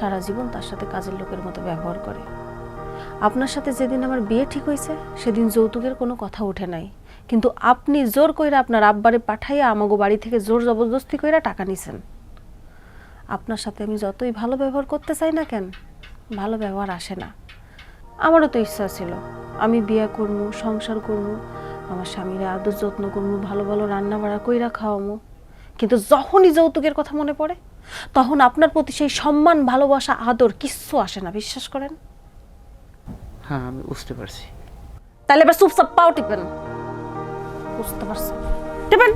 সারা জীবন তার সাথে কাজের লোকের মতো ব্যবহার করে। আপনার সাথে যেদিন আমার বিয়ে ঠিক হয়েছে সেদিন যৌতুকের কোনো কথা ওঠে নাই, কিন্তু আপনি জোর কইরা আপনার আব্বারে পাঠাইয়া আমাগো বাড়ি থেকে জোর জবরদস্তি কইরা টাকা নিছেন। আপনার সাথে আমি যতই ভালো ব্যবহার করতে চাই না কেন, ভালো ব্যবহার আসে না। আমারও তো ইচ্ছা ছিল আমি বিয়ে করবো, সংসার করবো, আমার স্বামীরা আদর যত্ন করবো, ভালো ভালো রান্না বাড়া কইরা খাওয়ামো, কিন্তু যখনই যৌতুকের কথা মনে পড়ে তখন আপনার প্রতি সেই সম্মান, ভালোবাসা, আদর কিচ্ছু আসে না, বিশ্বাস করেন। হ্যাঁ, আমি বুঝতে পারছি। তাহলে এবার চুপচাপ পাও টিপেন। বুঝতে পারছেন? টিপেন।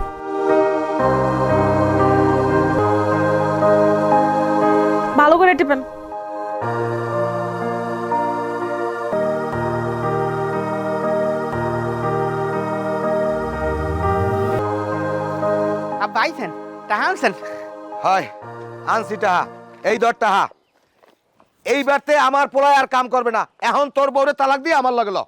ভালো করে টিপেন। আব্বা আইছেন, টাহা আনছেন? হয় আনছি টাহা, এই ধর টাহা। এইবারতে আমার পোলায় আর কাম করবে না। এখন তোর বউরে তালাক দিয়ে আমার লাগলো।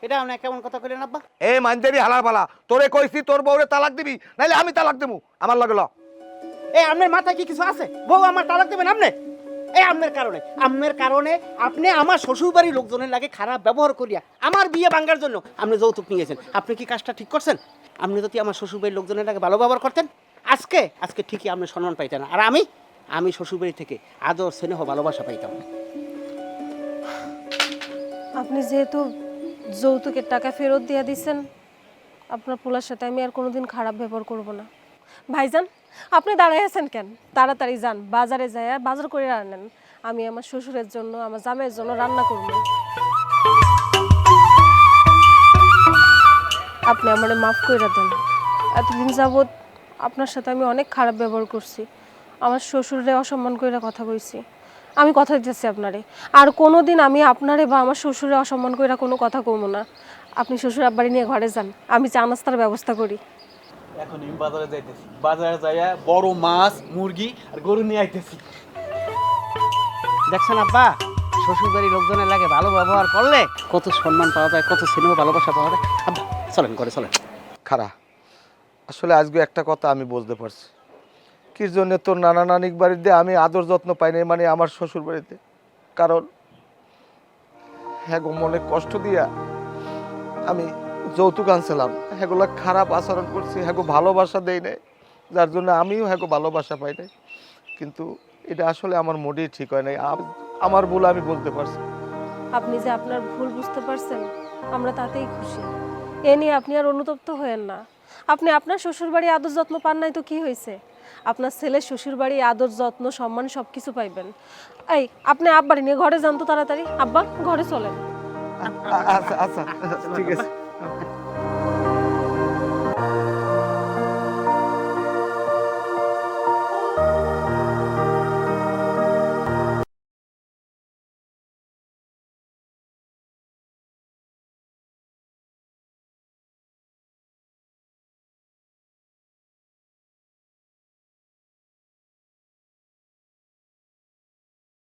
এটা আপনি কেমন কথা কইলেন আব্বা? এই মানজারি হালার পালা, তোরে কইছি তোর বউরে তালাক দিবি, নাইলে আমি তালাক দেবো, আমার লাগলো। এই আপনার মাথায় কি কিছু আছে? বউ আমার তালাক দেবেন আপনি? এই আপনার কারণে আপনি আমার শ্বশুর বাড়ির লোকজনের লাগে খারাপ ব্যবহার করিয়া আমার বিয়ে ভাঙার জন্য আপনি যৌতুক নিয়েছেন। আপনি কি কাজটা ঠিক করছেন? আপনি যদি আমার শ্বশুর বাড়ির লোকজনের লাগে ভালো ব্যবহার করতেন, আজকে ঠিকই আপনি সম্মান পাইতেন, আর আমি শ্বশুর বাড়ি থেকে আদর স্নেহ ভালোবাসা পাইতাম। আপনি যেহেতু যৌতুকের টাকা ফেরত দিয়ে দিচ্ছেন, আপনার পোলার সাথে আমি আর কোনোদিন খারাপ ব্যবহার করব না। ভাইজান, আপনি দাঁড়ায় আছেন কেন? তাড়াতাড়ি যান, বাজারে যায় বাজার করে আনেন। আমি আমার শ্বশুরের জন্য, আমার জামাইয়ের জন্য রান্না করব। আপনি আমারে মাফ করে দেন। এতদিন যাবৎ আপনার সাথে আমি অনেক খারাপ ব্যবহার করছি, আমার শ্বশুরে অসম্মান করে কথা কইছি। আমি কথা দিতেছি আপনারে, আর কোনো দিন আমি আপনারে বা আমার শ্বশুরে অসম্মান করে কোনো কথা কমো না। আপনি শ্বশুর আব্বারে নিয়ে ঘরে যান, আমি চা নাস্তার ব্যবস্থা করি। এখন আমি বাজারে যাইতেছি, বাজারে যাইয়া বড় মাছ, মুরগি আর গরু নিয়ে আইতেছি। দেখছেন আব্বা, শ্বশুর বাড়ির লোকজনের লাগে ভালো ব্যবহার করলে কত সম্মান পাওয়া যায়, কত স্নেহ ভালোবাসা পাওয়া যায়। আব্বা চলেন ঘরে চলেন। খারা, আসলে আজকে একটা কথা আমি বুঝতে পারছি, কি জন্য তোর নানা নানিক বাড়িতে আমি আদর যত্ন পাই নাই, মানে আমার শ্বশুর বাড়িতে। কারণ হ্যাঁ গো, মনে কষ্ট দিয়া আমি যৌতুক আনছিলাম, হ্যাগুলা খারাপ আচরণ করছি, হ্যাগো ভালোবাসা দেই নাই, যার জন্য আমিও হ্যাগো ভালোবাসা পাই নাই। কিন্তু এটা আসলে আমার মোটেই ঠিক হয় নাই, আমার ভুল আমি বলতে পারছি। আপনি যে আপনার ভুল বুঝতে পারছেন, আমরা তাতেই খুশি। এ নিয়ে আপনি আর অনুতপ্ত হয়েন না। আপনি আপনার শ্বশুরবাড়ি আদর যত্ন পান নাই তো কি হয়েছে? আপনার ছেলের শ্বশুরবাড়ি আদর যত্ন সম্মান সব কিছু পাইবেন। এই, আপনি আব্বারে নিয়ে ঘরে যান তো তাড়াতাড়ি। আব্বা, ঘরে চলেন। আচ্ছা আচ্ছা ঠিক আছে।